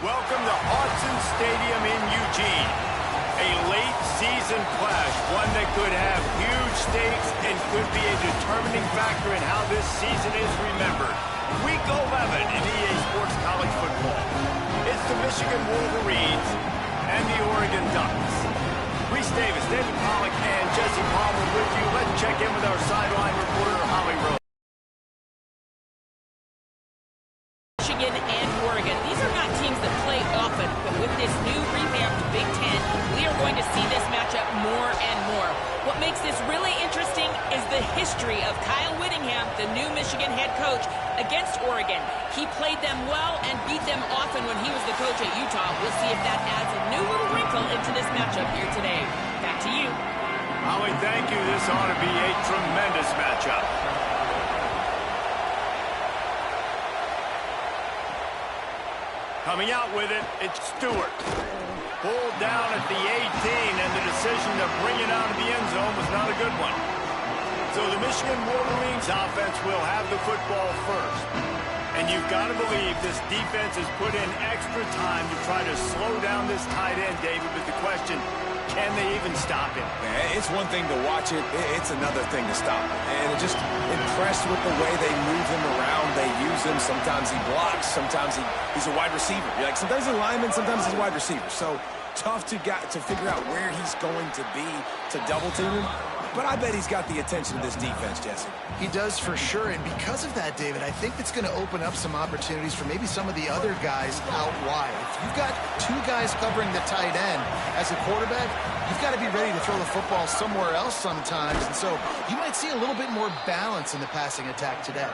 Welcome to Autzen Stadium in Eugene. A late season clash, one that could have huge stakes and could be a determining factor in how this season is remembered. Week 11 in EA Sports College Football. It's the Michigan Wolverines and the Oregon Ducks. Reese Davis, David Pollack, and Jesse Palmer with you. Let's check in with our sideline reporter, Holly Rose. Michigan and Oregon. These are not teams that play often, but with this new revamped Big Ten, we are going to see this matchup more and more. What makes this really interesting is the history of Kyle Whittingham, the new Michigan head coach, against Oregon. He played them well and beat them often when he was the coach at Utah. We'll see if that adds a new little wrinkle into this matchup here today. Back to you. Holly, thank you. This ought to be a tremendous matchup. Coming out with it, it's Stewart. Pulled down at the 18, and the decision to bring it out of the end zone was not a good one. So the Michigan Wolverines offense will have the football first. And you've got to believe this defense has put in extra time to try to slow down this tight end, David, with the question, can they even stop him? It's one thing to watch it, it's another thing to stop him. And I'm just impressed with the way they move him around, they use him. Sometimes he blocks, sometimes he's a wide receiver. You're like, sometimes he's a lineman, sometimes he's a wide receiver. So tough to figure out where he's going to be to double team him. But I bet he's got the attention of this defense, Jesse. He does for sure, and because of that, David, I think it's going to open up some opportunities for maybe some of the other guys out wide. If you've got two guys covering the tight end as a quarterback, you've got to be ready to throw the football somewhere else sometimes, and so you might see a little bit more balance in the passing attack today.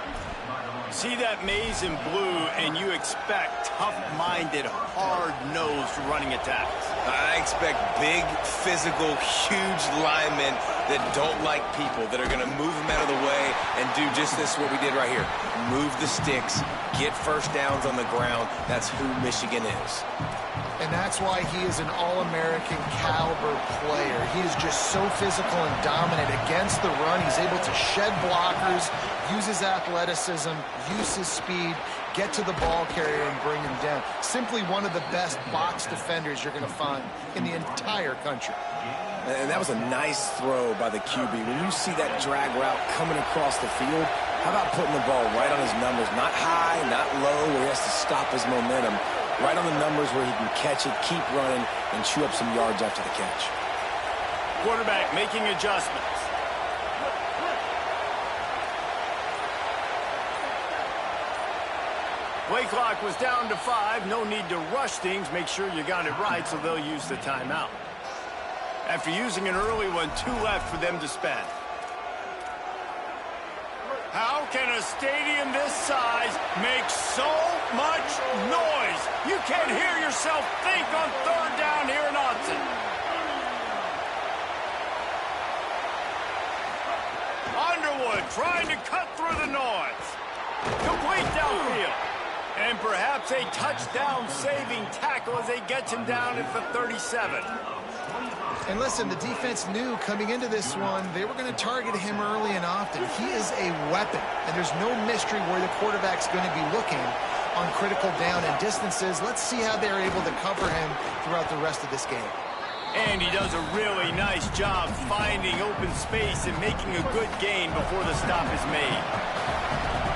See that maze in blue, and you expect tough-minded, hard-nosed running attacks. I expect big, physical, huge linemen that don't like people, that are going to move them out of the way and do just this, what we did right here. Move the sticks, get first downs on the ground. That's who Michigan is. And that's why he is an All-American caliber player. He is just so physical and dominant against the run. He's able to shed blockers, use his athleticism, use his speed, get to the ball carrier and bring him down. Simply one of the best box defenders you're going to find in the entire country. And that was a nice throw by the QB. When you see that drag route coming across the field, how about putting the ball right on his numbers? Not high, not low, where he has to stop his momentum. Right on the numbers where he can catch it, keep running, and chew up some yards after the catch. Quarterback making adjustments. Play clock was down to 5. No need to rush things. Make sure you got it right, so they'll use the timeout. After using an early one, 2 left for them to spend. How can a stadium this size make so much noise? You can't hear yourself think on 3rd down here in Autzen. Underwood trying to cut through the noise. Complete downfield. And perhaps a touchdown-saving tackle as they get him down at the 37. And listen, the defense knew coming into this one, they were going to target him early and often. He is a weapon, and there's no mystery where the quarterback's going to be looking on critical down and distances. Let's see how they're able to cover him throughout the rest of this game. And he does a really nice job finding open space and making a good gain before the stop is made.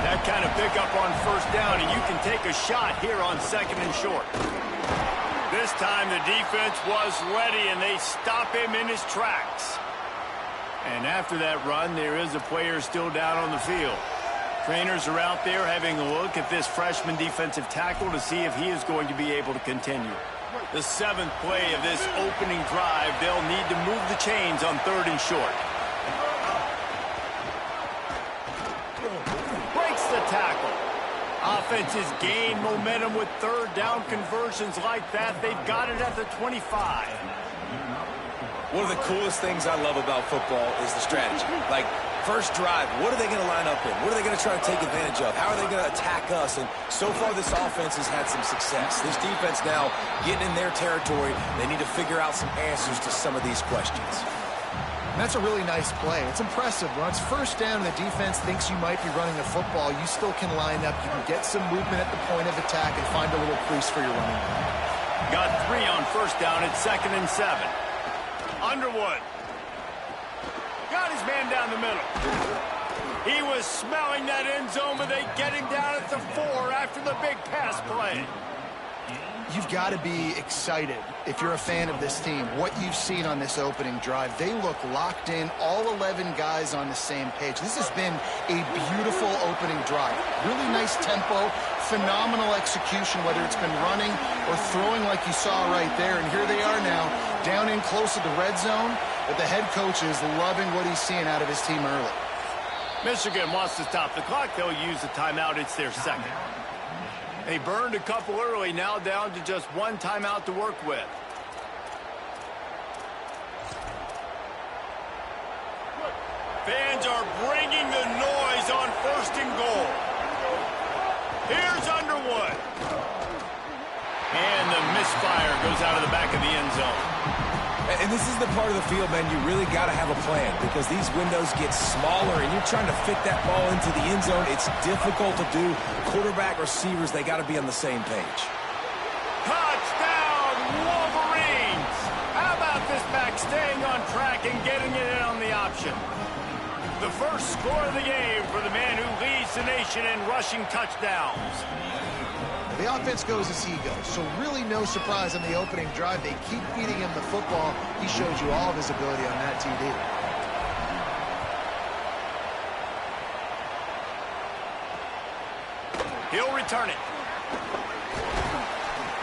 That kind of pickup on 1st down, and you can take a shot here on 2nd and short. This time the defense was ready, and they stop him in his tracks. And after that run, there is a player still down on the field. Trainers are out there having a look at this freshman defensive tackle to see if he is going to be able to continue. The 7th play of this opening drive, they'll need to move the chains on 3rd and short. Breaks the tackle. Offenses gain momentum with 3rd down conversions like that. They've got it at the 25. One of the coolest things I love about football is the strategy. Like, first drive, what are they going to line up in? What are they going to try to take advantage of? How are they going to attack us? And so far, this offense has had some success. This defense now getting in their territory. They need to figure out some answers to some of these questions. That's a really nice play. It's impressive. Once first down and the defense thinks you might be running a football, you still can line up. You can get some movement at the point of attack and find a little crease for your running back. Got 3 on first down at 2nd and 7. Underwood. Got his man down the middle. He was smelling that end zone, but they get him down at the 4 after the big pass play. You've got to be excited if you're a fan of this team. What you've seen on this opening drive, they look locked in, all 11 guys on the same page. This has been a beautiful opening drive. Really nice tempo, phenomenal execution, whether it's been running or throwing like you saw right there. And here they are now, down in close to the red zone, but the head coach is loving what he's seeing out of his team early. Michigan wants to stop the clock. They'll use the timeout. It's their second. They burned a couple early, now down to just 1 timeout to work with. Fans are bringing the noise on 1st and goal. Here's Underwood. And the misfire goes out of the back of the end zone. And this is the part of the field, man, you really got to have a plan because these windows get smaller and you're trying to fit that ball into the end zone. It's difficult to do. Quarterback, receivers, they got to be on the same page. Touchdown, Wolverines! How about this back staying on track and getting it in on the option? The first score of the game for the man who leads the nation in rushing touchdowns. The offense goes as he goes, so really no surprise on the opening drive. They keep feeding him the football. He shows you all of his ability on that TD. He'll return it.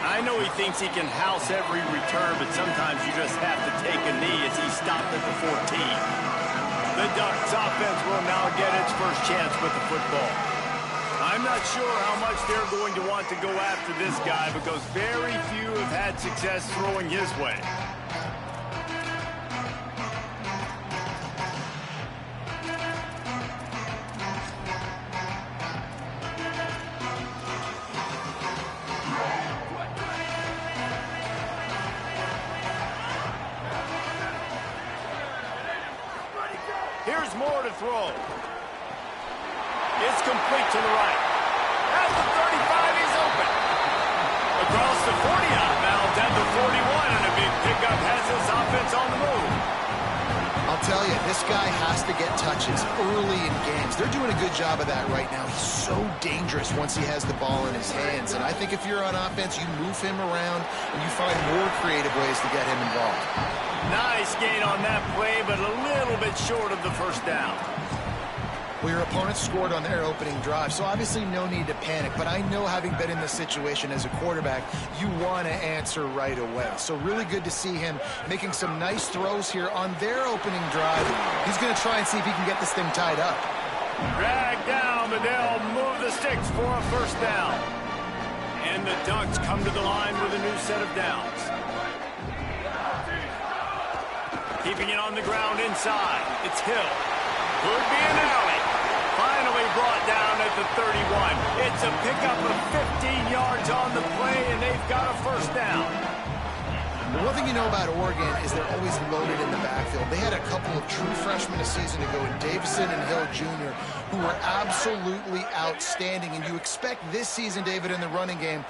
I know he thinks he can house every return, but sometimes you just have to take a knee as he stopped at the 14. The Ducks offense will now get its first chance with the football. I'm not sure how much they're going to want to go after this guy because very few have had success throwing his way. Here's more to throw. It's complete to the right. At the 35, he's open. Across the 40 out of bounds at the 41, and a big pickup has this offense on the move. I'll tell you, this guy has to get touches early in games. They're doing a good job of that right now. He's so dangerous once he has the ball in his hands. And I think if you're on offense, you move him around and you find more creative ways to get him involved. Nice gain on that play, but a little bit short of the first down. Well, your opponent scored on their opening drive, so obviously no need to panic. But I know, having been in this situation as a quarterback, you want to answer right away. So really good to see him making some nice throws here on their opening drive. He's going to try and see if he can get this thing tied up. Dragged down, but they'll move the sticks for a first down. And the Ducks come to the line with a new set of downs. Keeping it on the ground inside. It's Hill. Could be an alley. Finally brought down at the 31. It's a pickup of 15 yards on the play, and they've got a first down. The one thing you know about Oregon is they're always loaded in the backfield. They had a couple of true freshmen a season ago in Davison and Hill Jr., who were absolutely outstanding. And you expect this season, David, in the running game,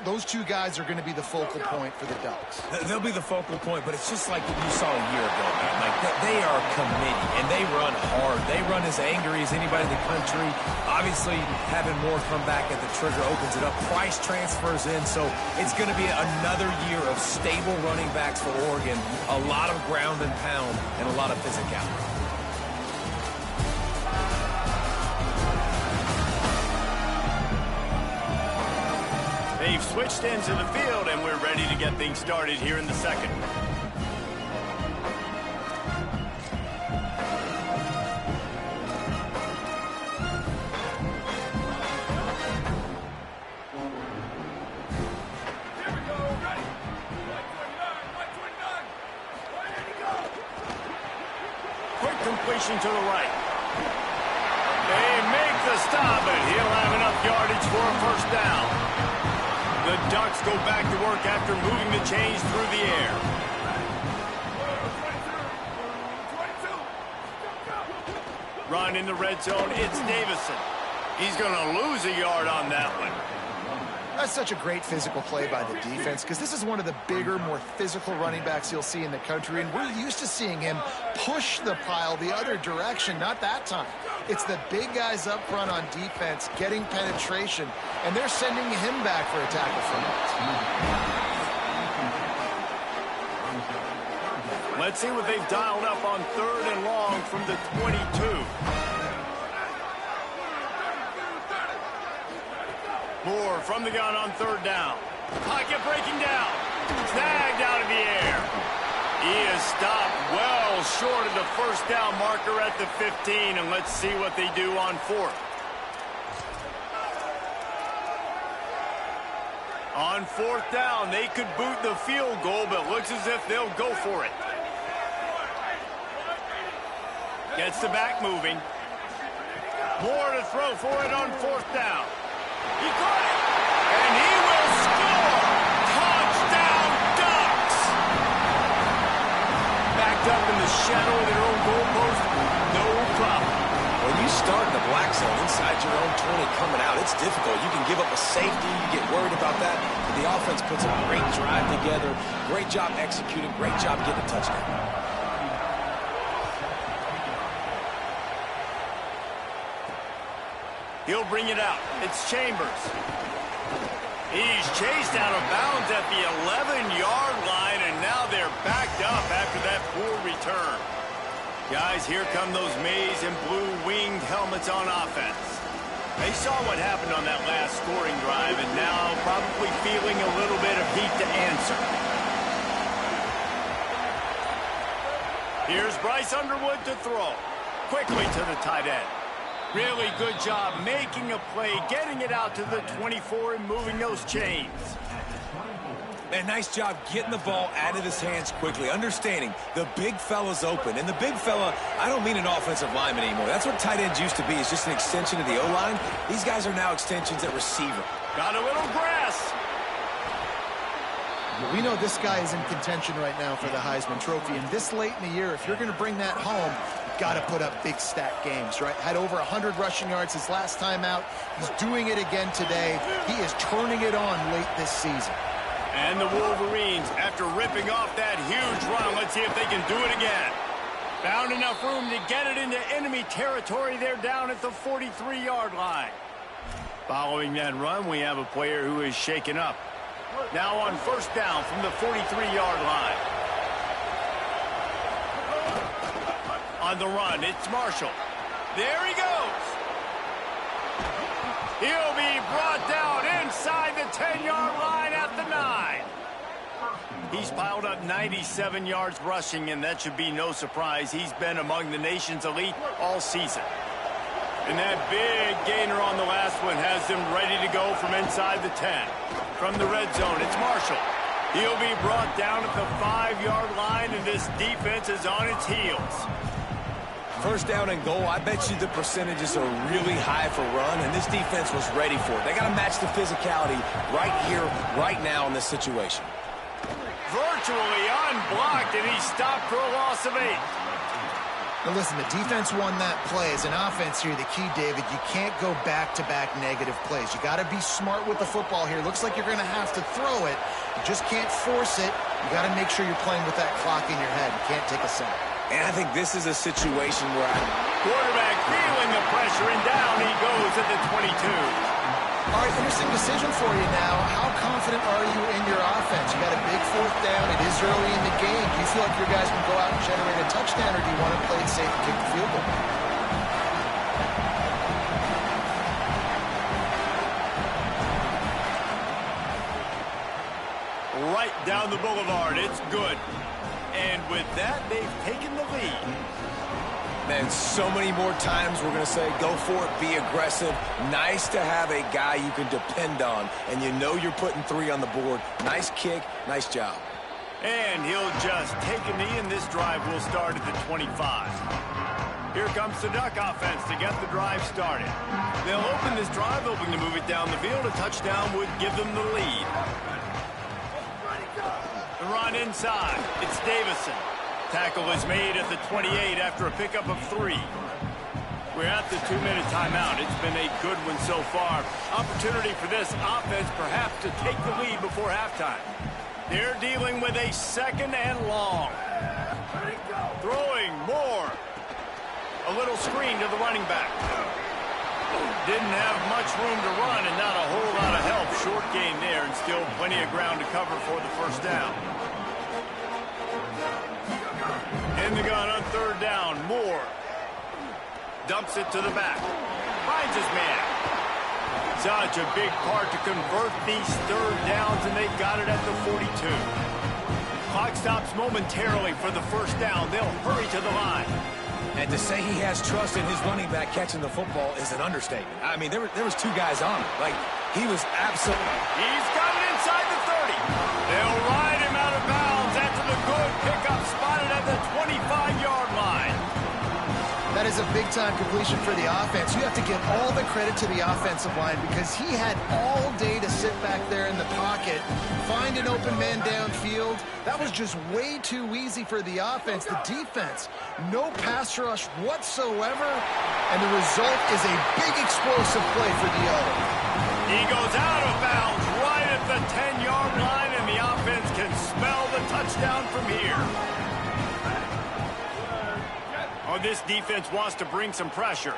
those two guys are going to be the focal point for the Ducks. They'll be the focal point, but it's just like you saw a year ago, man. Like, they are committed, and they run hard. They run as angry as anybody in the country. Obviously, having more come back at the trigger opens it up. Price transfers in, so it's going to be another year of stable running backs for Oregon. A lot of ground and pound and a lot of physicality. They've switched into the field, and we're ready to get things started here in the second. Quick completion to the right. They make the stop, but he'll have enough yardage for a first down. The Ducks go back to work after moving the chains through the air. run in the red zone. It's Davison. He's going to lose a yard on that one. That's such a great physical play by the defense because this is one of the bigger, more physical running backs you'll see in the country, and we're used to seeing him push the pile the other direction. Not that time. It's the big guys up front on defense getting penetration, and they're sending him back for a tackle for loss. Let's see what they've dialed up on 3rd and long from the 22. Moore from the gun on 3rd down. Pocket breaking down. Snagged out of the air. He is stopped well short of the 1st down marker at the 15, and let's see what they do on 4th. On 4th down, they could boot the field goal, but looks as if they'll go for it. Gets the back moving. Moore to throw for it on 4th down. He caught it, and he will score! Touchdown, Ducks! Backed up in the shadow of their own goalpost, no problem. When you start in the black zone inside your own 20 coming out, it's difficult. You can give up a safety, you get worried about that. But the offense puts a great drive together. Great job executing, great job getting a touchdown. He'll bring it out. It's Chambers. He's chased out of bounds at the 11-yard line, and now they're backed up after that poor return. Guys, here come those maize and blue winged helmets on offense. They saw what happened on that last scoring drive, and now probably feeling a little bit of heat to answer. Here's Bryce Underwood to throw. Quickly to the tight end. Really good job making a play, getting it out to the 24 and moving those chains. Man, nice job getting the ball out of his hands quickly, understanding the big fella's open. And the big fella, I don't mean an offensive lineman anymore. That's what tight ends used to be. It's just an extension of the O-line. These guys are now extensions at receiver. Got a little grass. We know this guy is in contention right now for the Heisman Trophy, and this late in the year, if you're going to bring that home, you've got to put up big stat games, right? Had over 100 rushing yards his last time out. He's doing it again today. He is turning it on late this season. And the Wolverines, after ripping off that huge run, let's see if they can do it again. Found enough room to get it into enemy territory. They're down at the 43-yard line. Following that run, we have a player who is shaken up. Now on 1st down from the 43-yard line. On the run, it's Marshall. There he goes. He'll be brought down inside the 10-yard line at the 9. He's piled up 97 yards rushing, and that should be no surprise. He's been among the nation's elite all season. And that big gainer on the last one has them ready to go from inside the 10. From the red zone, it's Marshall. He'll be brought down at the 5-yard line, and this defense is on its heels. 1st down and goal, I bet you the percentages are really high for run, and this defense was ready for it. They got to match the physicality right here, right now in this situation. Virtually unblocked, and he stopped for a loss of 8. Now listen, the defense won that play. As an offense here, the key, David, you can't go back-to-back negative plays. You got to be smart with the football here. Looks like you're going to have to throw it. You just can't force it. You got to make sure you're playing with that clock in your head. You can't take a sack. And I think this is a situation where quarterback feeling the pressure, and down he goes at the 22. All right, interesting decision for you now. How confident are you in your offense? You got a big 4th down. It is early in the game. Do you feel like your guys can go out and generate a touchdown, or do you want to play it safe and kick the field goal? Right down the boulevard. It's good. And with that, they've taken the lead. Man, so many more times we're going to say, go for it, be aggressive. Nice to have a guy you can depend on, and you know you're putting 3 on the board. Nice kick, nice job. And he'll just take a knee, and this drive will start at the 25. Here comes the Duck offense to get the drive started. They'll open this drive, hoping to move it down the field. A touchdown would give them the lead. The run inside. It's Davison. Tackle is made at the 28 after a pickup of 3. We're at the 2-minute timeout. It's been a good one so far. Opportunity for this offense perhaps to take the lead before halftime. They're dealing with a 2nd and long. Throwing more. A little screen to the running back. Didn't have much room to run and not a whole lot of help. Short gain there and still plenty of ground to cover for the first down. In the gun on 3rd down. Moore. Dumps it to the back. Finds his man. Such a big part to convert these 3rd downs, and they've got it at the 42. Clock stops momentarily for the first down. They'll hurry to the line. And to say he has trust in his running back catching the football is an understatement. I mean, there was 2 guys on him. Like, he was absolutely... He's got it inside the 30. They'll ride him out of bounds after the good pickup spotted at the 25-yard line. That is a big-time completion for the offense. You have to give all the credit to the offensive line because he had all day to sit back there in the pocket, find an open man downfield. That was just way too easy for the offense. The defense, no pass rush whatsoever, and the result is a big explosive play for the O. He goes out of bounds right at the 10-yard line, and the offense can smell the touchdown from here. Oh, this defense wants to bring some pressure.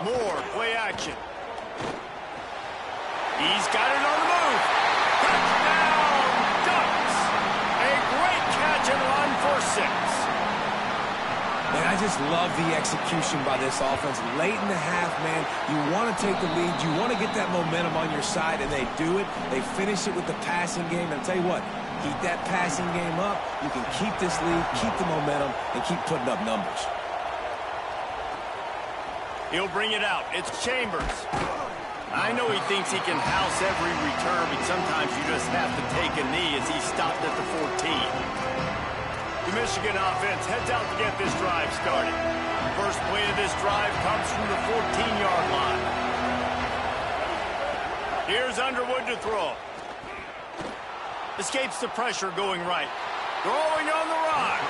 Moore, play action. He's got it on the move. Touchdown, Ducks. A great catch and run for 6. Man, I just love the execution by this offense. Late in the half, man, you want to take the lead. You want to get that momentum on your side, and they do it. They finish it with the passing game. And I'll tell you what, keep that passing game up. You can keep this lead, keep the momentum, and keep putting up numbers. He'll bring it out. It's Chambers. I know he thinks he can house every return, but sometimes you just have to take a knee as he stopped at the 14. The Michigan offense heads out to get this drive started. First play of this drive comes from the 14-yard line. Here's Underwood to throw. Escapes the pressure going right. Throwing on the run.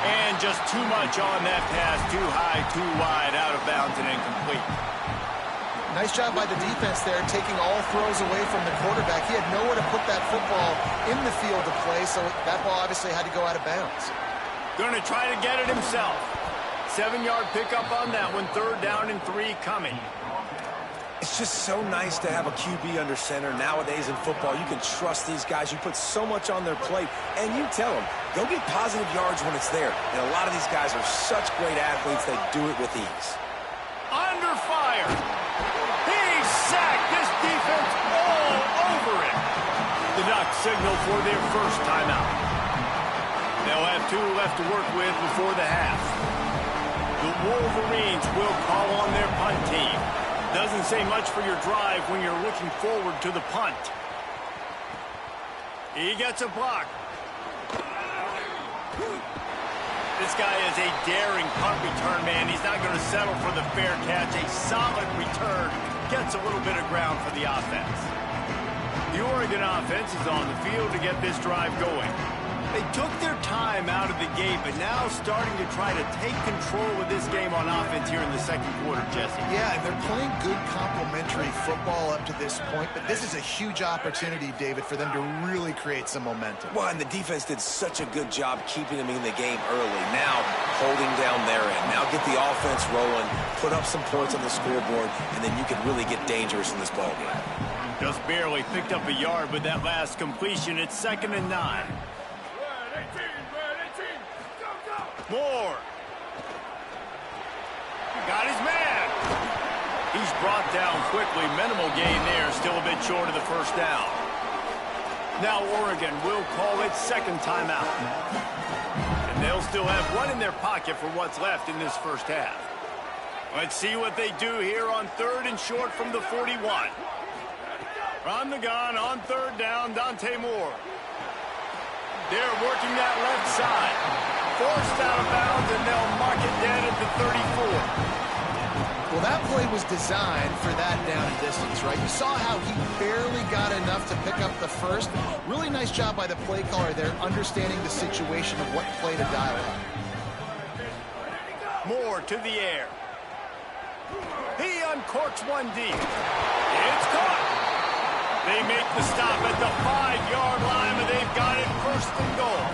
And just too much on that pass. Too high, too wide, out of bounds and incomplete. Nice job by the defense there, taking all throws away from the quarterback. He had nowhere to put that football in the field to play, so that ball obviously had to go out of bounds. Going to try to get it himself. 7-yard pickup on that one. 3rd down and 3 coming. It's just so nice to have a QB under center. Nowadays in football, you can trust these guys. You put so much on their plate, and you tell them, go get positive yards when it's there. And a lot of these guys are such great athletes, they do it with ease. Under fire. He's sacked. This defense all over it. The Ducks signal for their first timeout. They'll have 2 left to work with before the half. The Wolverines will call on their punt team. Doesn't say much for your drive when you're looking forward to the punt. He gets a block. This guy is a daring punt return man. He's not going to settle for the fair catch. A solid return. Gets a little bit of ground for the offense. The Oregon offense is on the field to get this drive going. They took their time out of the gate, but now starting to try to take control of this game on offense here in the second quarter, Jesse. Yeah, and they're playing good complementary football up to this point, but this is a huge opportunity, David, for them to really create some momentum. Well, and the defense did such a good job keeping them in the game early. Now, holding down their end. Now get the offense rolling, put up some points on the scoreboard, and then you can really get dangerous in this ballgame. Just barely picked up a yard with that last completion. It's 2nd and 9. Moore. Got his man. He's brought down quickly. Minimal gain there. Still a bit short of the first down. Now Oregon will call its 2nd timeout. And they'll still have 1 in their pocket for what's left in this first half. Let's see what they do here on 3rd and short from the 41. From the gun on 3rd down, Dante Moore. They're working that left side. Forced out of bounds, and they'll mark it down at the 34. Well, that play was designed for that down and distance, right? You saw how he barely got enough to pick up the first. Really nice job by the play caller there, understanding the situation of what play to dial up. Moore to the air. He uncorks one deep. It's caught. They make the stop at the 5-yard line, and they've got it first and goal.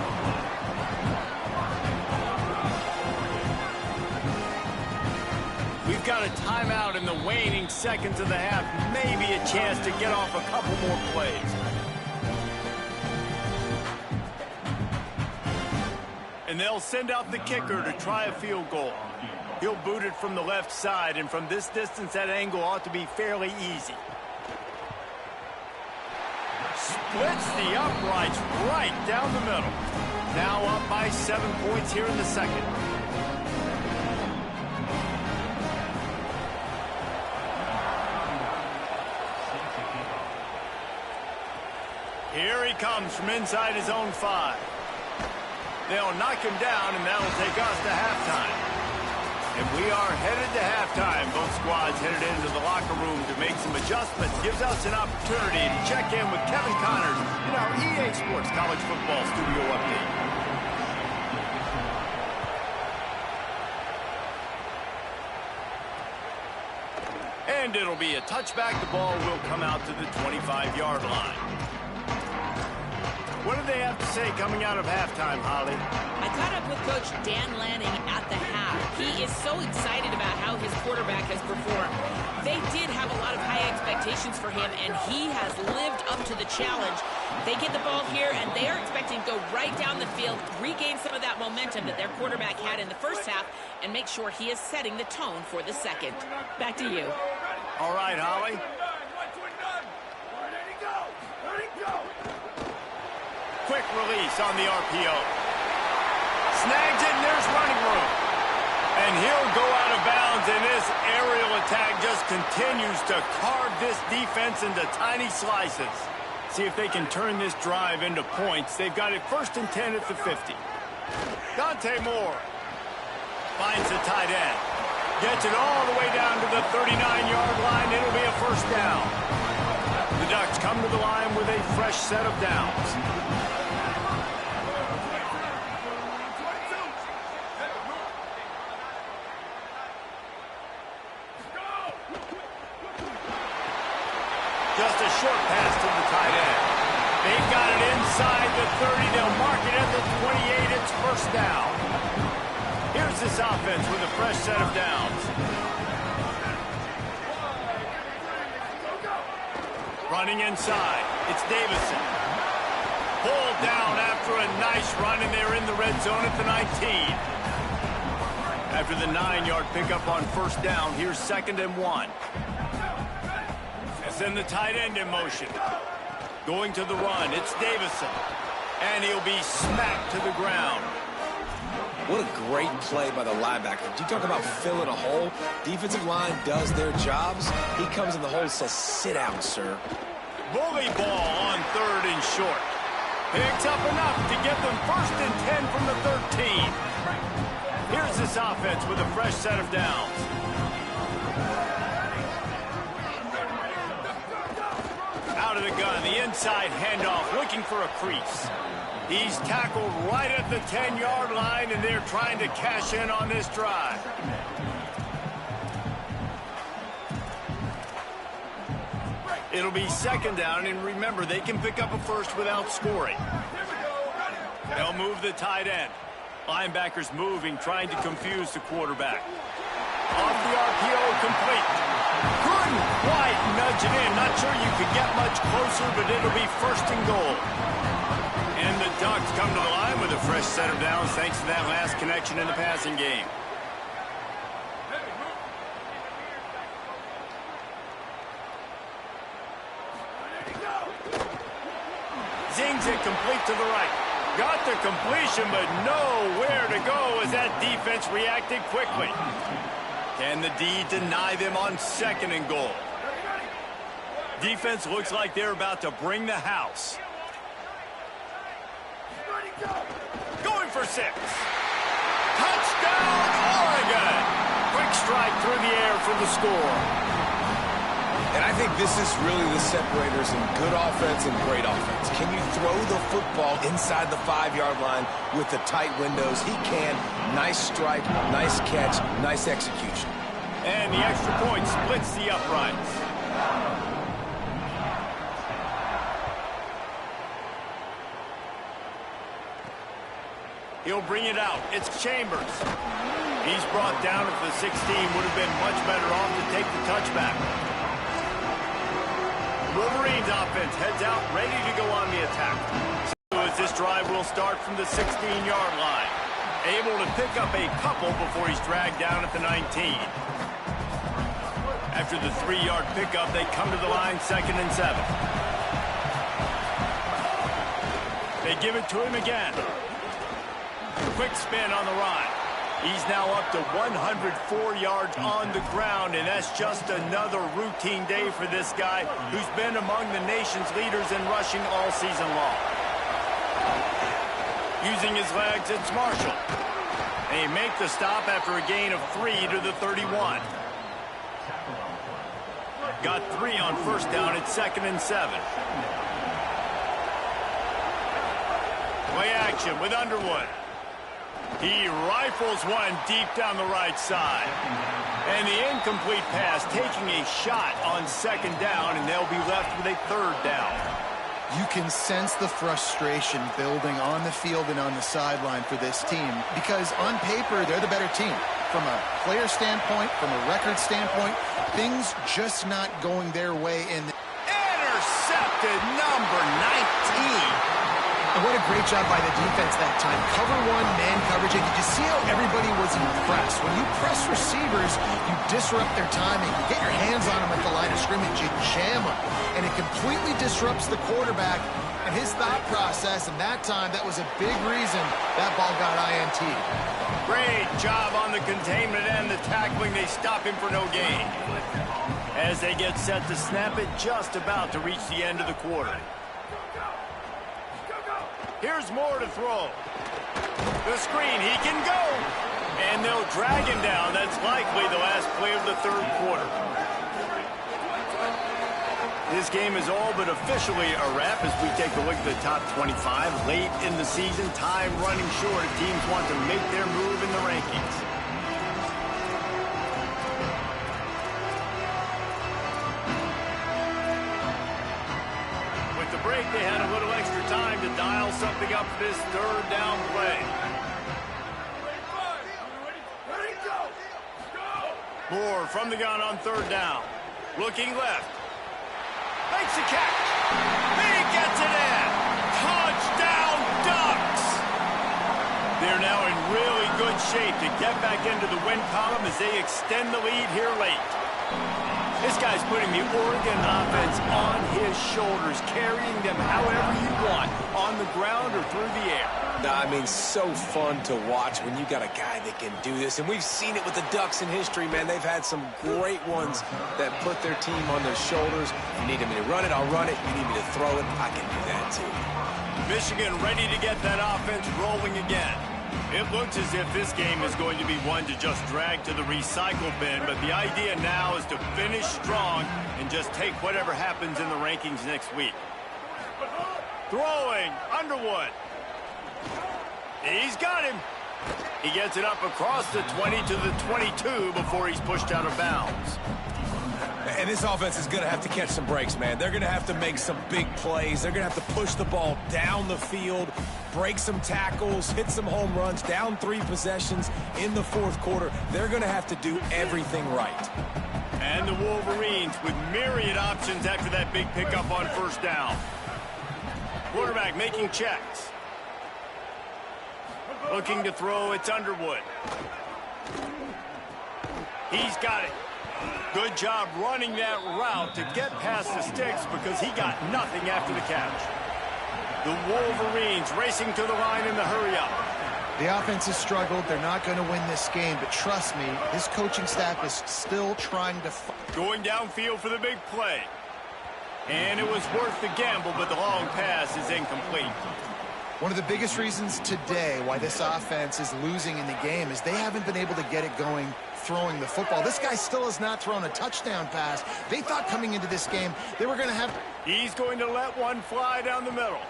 We've got a timeout in the waning seconds of the half. Maybe a chance to get off a couple more plays. And they'll send out the kicker to try a field goal. He'll boot it from the left side, and from this distance, that angle ought to be fairly easy. Splits the uprights right down the middle. Now up by 7 points here in the second. Here he comes from inside his own 5. They'll knock him down, and that'll take us to halftime. And we are headed to halftime. Both squads headed into the locker room to make some adjustments. Gives us an opportunity to check in with Kevin Connors in our EA Sports College Football Studio Update. And it'll be a touchback. The ball will come out to the 25-yard line. What do they have to say coming out of halftime, Holly? I caught up with Coach Dan Lanning at the half. He is so excited about how his quarterback has performed. They did have a lot of high expectations for him, and he has lived up to the challenge. They get the ball here, and they are expecting to go right down the field, regain some of that momentum that their quarterback had in the first half, and make sure he is setting the tone for the second. Back to you. All right, Holly. Quick release on the RPO. Snags it, and there's running room. And he'll go out of bounds, and this aerial attack just continues to carve this defense into tiny slices. See if they can turn this drive into points. They've got it 1st and 10 at the 50. Dante Moore finds the tight end. Gets it all the way down to the 39-yard line. It'll be a first down. The Ducks come to the line with a fresh set of downs. Just a short pass to the tight end. They've got it inside the 30. They'll mark it at the 28. It's first down. Here's this offense with a fresh set of downs. Running inside. It's Davison. Pulled down after a nice run, and they're in the red zone at the 19. After the 9-yard pickup on first down, here's 2nd and 1. Send the tight end in motion. Going to the run, it's Davison. And he'll be smacked to the ground. What a great play by the linebacker. You talk about filling a hole. Defensive line does their jobs. He comes in the hole and says, sit down, sir. Bully ball on 3rd and short. Picks up enough to get them 1st and 10 from the 13. Here's this offense with a fresh set of downs. Out of the gun, the inside handoff, looking for a crease. He's tackled right at the 10-yard line, and they're trying to cash in on this drive. It'll be 2nd down, and remember, they can pick up a first without scoring. They'll move the tight end. Linebackers moving, trying to confuse the quarterback. Off the RPO, complete. Couldn't quite nudge it in. Not sure you could get much closer, but it'll be 1st and goal. And the Ducks come to the line with a fresh set of downs thanks to that last connection in the passing game. Zings it complete to the right. Got the completion, but nowhere to go as that defense reacted quickly. Can the D deny them on 2nd and goal? Defense looks like they're about to bring the house. Going for 6. Touchdown, Oregon! Quick strike through the air for the score. And I think this is really the separators in good offense and great offense. Can you throw the football inside the 5-yard line with the tight windows? He can. Nice strike, nice catch, nice execution. And the extra point splits the uprights. He'll bring it out. It's Chambers. He's brought down at the 16. Would have been much better off to take the touchback. Wolverines offense heads out, ready to go on the attack. So as this drive will start from the 16-yard line. Able to pick up a couple before he's dragged down at the 19. After the 3-yard pickup, they come to the line 2nd and 7. They give it to him again. Quick spin on the run. He's now up to 104 yards on the ground, and that's just another routine day for this guy who's been among the nation's leaders in rushing all season long. Using his legs, it's Marshall. They make the stop after a gain of 3 to the 31. Got 3 on first down at 2nd and 7. Play action with Underwood. He rifles one deep down the right side. And the incomplete pass taking a shot on 2nd down, and they'll be left with a 3rd down. You can sense the frustration building on the field and on the sideline for this team because on paper, they're the better team. From a player standpoint, from a record standpoint, things just not going their way. Intercepted, number 19. And what a great job by the defense that time. Cover 1, man coverage, and did you see how everybody was impressed? When you press receivers, you disrupt their timing. You get your hands on them at the line of scrimmage, you jam them. And it completely disrupts the quarterback and his thought process, and that time, that was a big reason that ball got INT. Great job on the containment and the tackling. They stop him for no gain. As they get set to snap it, just about to reach the end of the quarter. Here's Moore to throw. The screen, he can go. And they'll drag him down. That's likely the last play of the 3rd quarter. This game is all but officially a wrap as we take a look at the top 25. Late in the season, time running short if teams want to make their move in the rankings. With the break, they had a little extra time to dial something up for this 3rd down play. Moore from the gun on 3rd down. Looking left. Makes a catch. He gets it in. Touchdown Ducks. They're now in really good shape to get back into the win column as they extend the lead here late. This guy's putting the Oregon offense on his shoulders, carrying them however you want, on the ground or through the air. I mean, so fun to watch when you got a guy that can do this. And we've seen it with the Ducks in history, man. They've had some great ones that put their team on their shoulders. You need me to run it, I'll run it. You need me to throw it, I can do that too. Michigan ready to get that offense rolling again. It looks as if this game is going to be one to just drag to the recycle bin, but the idea now is to finish strong and just take whatever happens in the rankings next week. Throwing, Underwood. He's got him. He gets it up across the 20 to the 22 before he's pushed out of bounds. And this offense is going to have to catch some breaks, man. They're going to have to make some big plays. They're going to have to push the ball down the field, break some tackles, hit some home runs, down 3 possessions in the 4th quarter. They're going to have to do everything right. And the Wolverines with myriad options after that big pickup on 1st down. Quarterback making checks. Looking to throw, it's Underwood. He's got it. Good job running that route to get past the sticks because he got nothing after the catch. The Wolverines racing to the line in the hurry-up. The offense has struggled. They're not going to win this game, but trust me, this coaching staff is still trying to... Going downfield for the big play. And it was worth the gamble, but the long pass is incomplete. One of the biggest reasons today why this offense is losing in the game is they haven't been able to get it going throwing the football. This guy still has not thrown a touchdown pass. They thought coming into this game they were going to have... He's going to let one fly down the middle.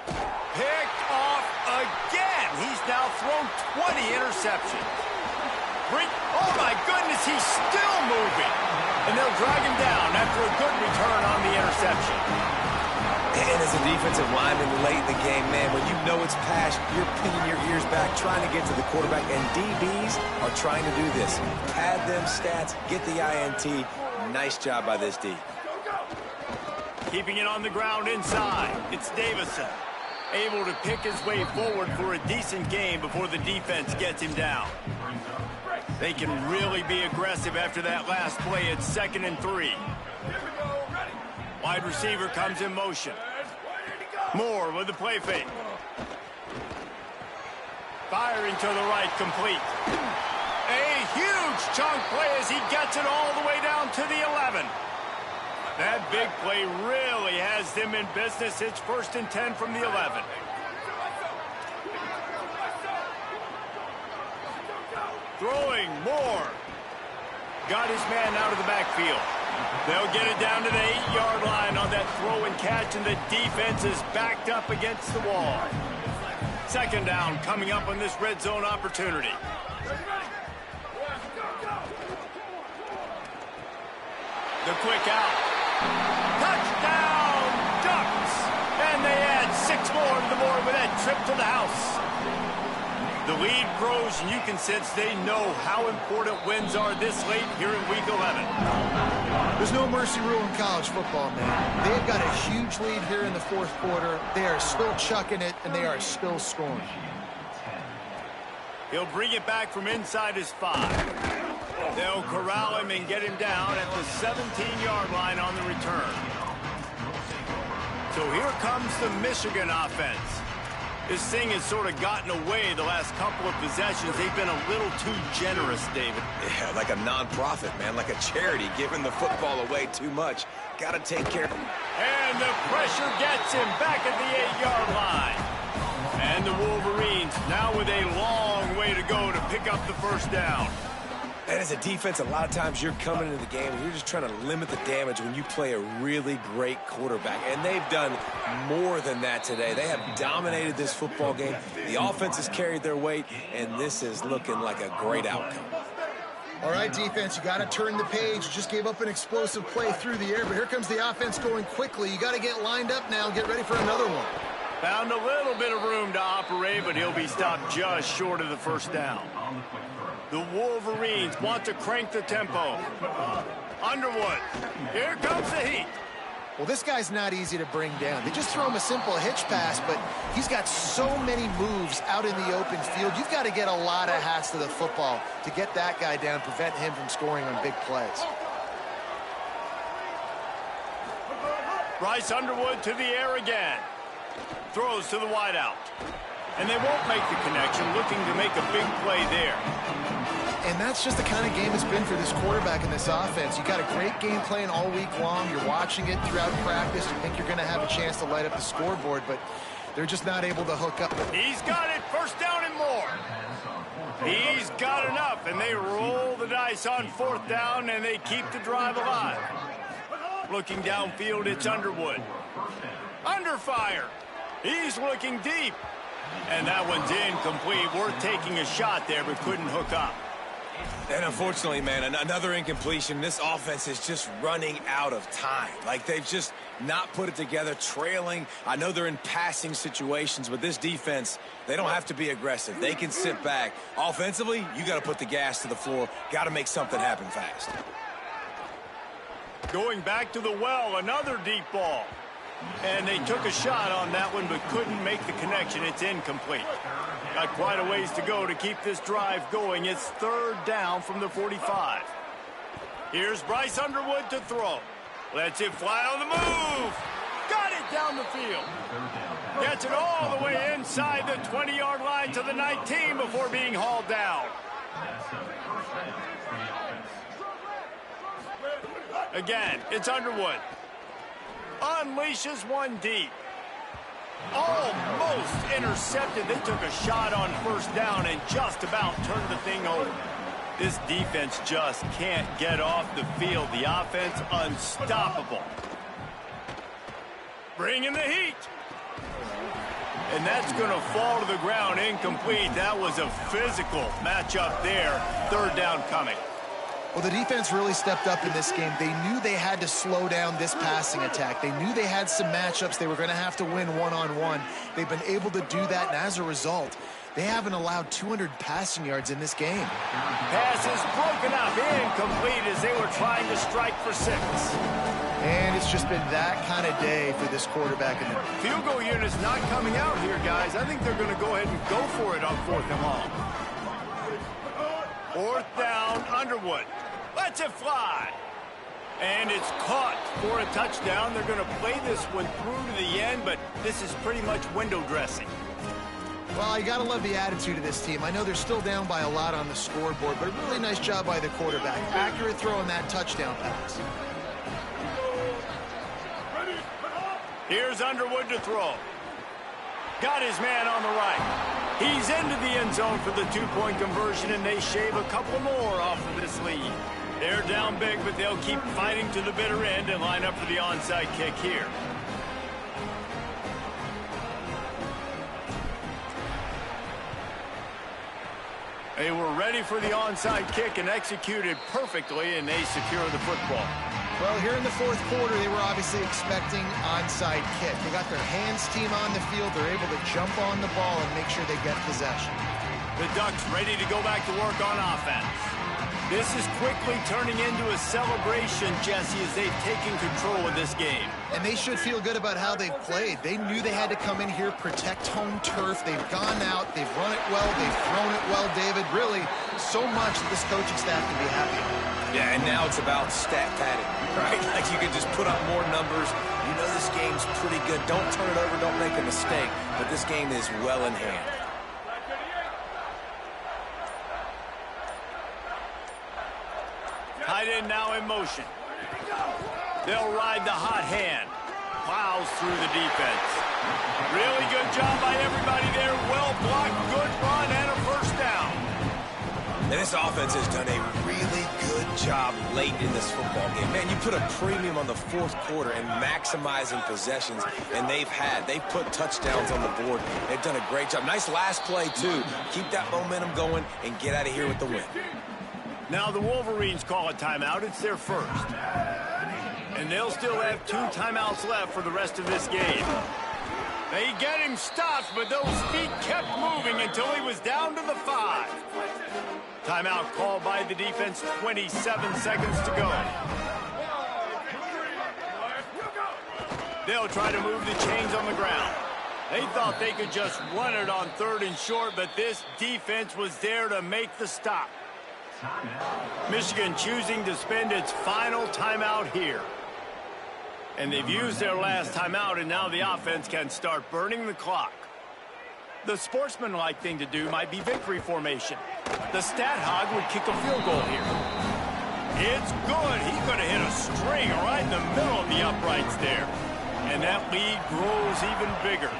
Picked off again. He's now thrown 20 interceptions. Oh, my goodness, he's still moving. And they'll drag him down after a good return on the interception. And as a defensive lineman late in the game, man, when you know it's pass, you're pinning your ears back, trying to get to the quarterback, and DBs are trying to do this. Pad them stats, get the INT. Nice job by this D. Keeping it on the ground inside. It's Davison. Able to pick his way forward for a decent game before the defense gets him down. They can really be aggressive after that last play at 2nd and 3. Wide receiver comes in motion. Moore with the play fake. Firing to the right, complete. A huge chunk play as he gets it all the way down to the 11. That big play really has them in business. It's 1st and 10 from the 11. Throwing, Moore. Got his man out of the backfield. They'll get it down to the 8-yard line on that throw and catch, and the defense is backed up against the wall. 2nd down coming up on this red zone opportunity. The quick out. Touchdown, Ducks! And they add 6 more to the board with that trip to the house. The lead grows, and you can sense they know how important wins are this late here in Week 11. There's no mercy rule in college football, man. They've got a huge lead here in the 4th quarter. They are still chucking it, and they are still scoring. He'll bring it back from inside his 5. They'll corral him and get him down at the 17-yard line on the return. So here comes the Michigan offense. This thing has sort of gotten away the last couple of possessions. They've been a little too generous, David. Yeah, like a non-profit, man, like a charity, giving the football away too much. Got to take care of him. And the pressure gets him back at the 8-yard line. And the Wolverines now with a long way to go to pick up the 1st down. And as a defense, a lot of times you're coming into the game and you're just trying to limit the damage when you play a really great quarterback. And they've done more than that today. They have dominated this football game. The offense has carried their weight, and this is looking like a great outcome. All right, defense, you got to turn the page. Just gave up an explosive play through the air, but here comes the offense going quickly. You got to get lined up now and get ready for another one. Found a little bit of room to operate, but he'll be stopped just short of the 1st down. The Wolverines want to crank the tempo. Underwood. Here comes the heat. Well, this guy's not easy to bring down. They just throw him a simple hitch pass, but he's got so many moves out in the open field. You've got to get a lot of hats to the football to get that guy down, prevent him from scoring on big plays. Bryce Underwood to the air again. Throws to the wideout. And they won't make the connection, looking to make a big play there. And that's just the kind of game it's been for this quarterback in this offense. You got a great game plan all week long. You're watching it throughout practice. You think you're going to have a chance to light up the scoreboard, but they're just not able to hook up. He's got it, 1st down and more. He's got enough, and they roll the dice on 4th down, and they keep the drive alive. Looking downfield, it's Underwood. Under fire. He's looking deep. And that one's incomplete. Worth taking a shot there, but couldn't hook up. And unfortunately, man, another incompletion. This offense is just running out of time. Like, they've just not put it together, trailing. I know they're in passing situations, but this defense, they don't have to be aggressive. They can sit back. Offensively, you got to put the gas to the floor. Got to make something happen fast. Going back to the well, another deep ball. And they took a shot on that one, but couldn't make the connection. It's incomplete. Got quite a ways to go to keep this drive going. It's 3rd down from the 45. Here's Bryce Underwood to throw. Lets it fly on the move. Got it down the field. Gets it all the way inside the 20-yard line to the 19 before being hauled down. Again, it's Underwood. Unleashes one deep. Almost intercepted. They took a shot on 1st down and just about turned the thing over. This defense just can't get off the field. The offense unstoppable. Bringing the heat. and that's going to fall to the ground incomplete. That was a physical matchup there. Third down coming. Well, the defense really stepped up in this game. They knew they had to slow down this passing attack. They knew they had some matchups they were going to have to win one-on-one. They've been able to do that, and as a result, they haven't allowed 200 passing yards in this game. Pass is broken up, incomplete as they were trying to strike for 6. And it's just been that kind of day for this quarterback. In the field goal unit's not coming out here, guys. I think they're going to go ahead and go for it on 4th and long. 4th down, Underwood. Lets it fly. And it's caught for a touchdown. They're going to play this one through to the end, but this is pretty much window dressing. Well, you got to love the attitude of this team. I know they're still down by a lot on the scoreboard, but a really nice job by the quarterback. Accurate throw on that touchdown pass. Here's Underwood to throw. Got his man on the right. He's into the end zone for the 2-point conversion, and they shave a couple more off of this lead. They're down big, but they'll keep fighting to the bitter end and line up for the onside kick here. They were ready for the onside kick and executed perfectly, and they secure the football. Well, here in the 4th quarter, they were obviously expecting onside kick. They got their hands team on the field. They're able to jump on the ball and make sure they get possession. The Ducks ready to go back to work on offense. This is quickly turning into a celebration, Jesse, as they've taken control of this game. And they should feel good about how they've played. They knew they had to come in here, protect home turf. They've gone out, they've run it well, they've thrown it well, David. Really, so much that this coaching staff can be happy about. Yeah, and now it's about stat padding, right? Like you can just put up more numbers. You know this game's pretty good. Don't turn it over, don't make a mistake. But this game is well in hand. Tight end now in motion. They'll ride the hot hand. Plows through the defense. Really good job by everybody there. Well blocked, good run, and a first down. And this offense has done a really good job late in this football game. Man, you put a premium on the 4th quarter and maximizing possessions, and they've put touchdowns on the board. They've done a great job. Nice last play, too. Keep that momentum going and get out of here with the win. Now the Wolverines call a timeout. It's their first. And they'll still have 2 timeouts left for the rest of this game. They get him stopped, but those feet kept moving until he was down to the 5. Timeout called by the defense, 27 seconds to go. They'll try to move the chains on the ground. They thought they could just run it on 3rd and short, but this defense was there to make the stop. Michigan choosing to spend its final timeout here. And they've used their last timeout, and now the offense can start burning the clock. The sportsmanlike thing to do might be victory formation. The stat hog would kick a field goal here. It's good. He's going to hit a string right in the middle of the uprights there. And that lead grows even bigger.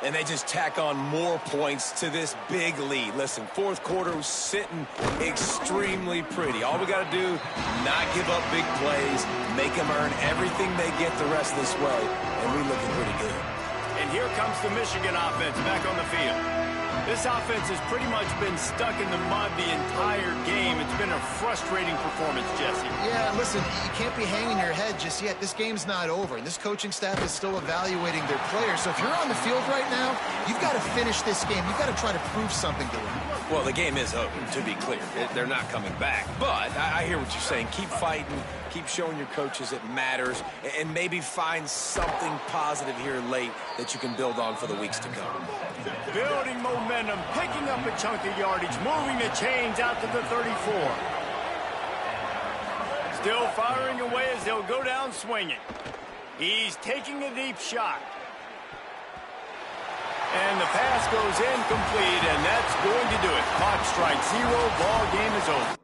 And they just tack on more points to this big lead. Listen, 4th quarter was sitting extremely pretty. All we got to do, not give up big plays, make them earn everything they get the rest of this way, and we're looking pretty good. And here comes the Michigan offense back on the field. This offense has pretty much been stuck in the mud the entire game. It's been a frustrating performance, Jesse. Yeah, listen, you can't be hanging your head just yet. This game's not over, and this coaching staff is still evaluating their players. So if you're on the field right now, you've got to finish this game. You've got to try to prove something to them. Well, the game is over, to be clear. They're not coming back. But I hear what you're saying. Keep fighting. Keep showing your coaches it matters. And maybe find something positive here late that you can build on for the weeks to come. Building momentum, picking up a chunk of yardage, moving the chains out to the 34. Still firing away as they'll go down swinging. He's taking a deep shot. And the pass goes incomplete, and that's going to do it. Clock strikes 0. Ball game is over.